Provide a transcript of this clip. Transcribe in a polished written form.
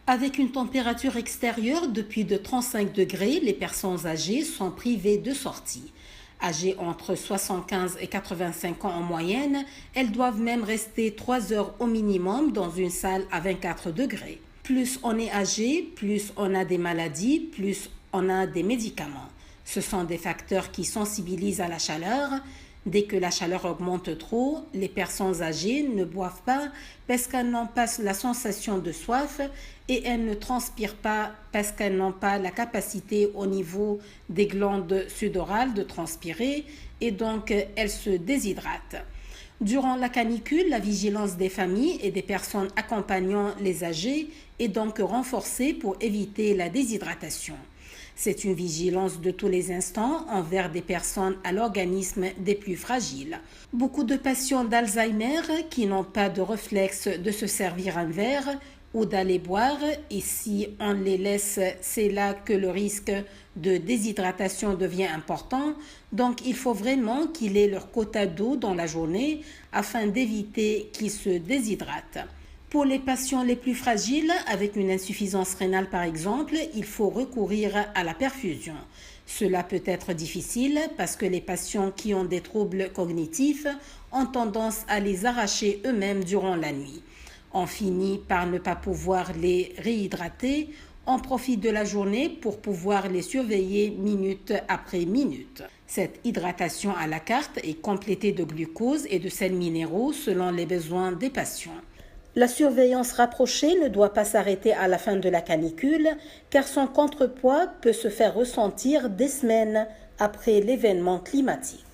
Avec une température extérieure de plus de 35 degrés, les personnes âgées sont privées de sortie. Âgées entre 75 et 85 ans en moyenne, elles doivent même rester 3 heures au minimum dans une salle à 24 degrés. Plus on est âgé, plus on a des maladies, plus on a des médicaments. Ce sont des facteurs qui sensibilisent à la chaleur. Dès que la chaleur augmente trop, les personnes âgées ne boivent pas parce qu'elles n'ont pas la sensation de soif et elles ne transpirent pas parce qu'elles n'ont pas la capacité au niveau des glandes sudorales de transpirer et donc elles se déshydratent. Durant la canicule, la vigilance des familles et des personnes accompagnant les âgés est donc renforcée pour éviter la déshydratation. C'est une vigilance de tous les instants envers des personnes à l'organisme des plus fragiles. Beaucoup de patients d'Alzheimer qui n'ont pas de réflexe de se servir un verre ou d'aller boire, et si on les laisse, c'est là que le risque de déshydratation devient important. Donc il faut vraiment qu'ils aient leur quota d'eau dans la journée afin d'éviter qu'ils se déshydratent. Pour les patients les plus fragiles, avec une insuffisance rénale par exemple, il faut recourir à la perfusion. Cela peut être difficile parce que les patients qui ont des troubles cognitifs ont tendance à les arracher eux-mêmes durant la nuit. On finit par ne pas pouvoir les réhydrater. On profite de la journée pour pouvoir les surveiller minute après minute. Cette hydratation à la carte est complétée de glucose et de sels minéraux selon les besoins des patients. La surveillance rapprochée ne doit pas s'arrêter à la fin de la canicule, car son contrepoids peut se faire ressentir des semaines après l'événement climatique.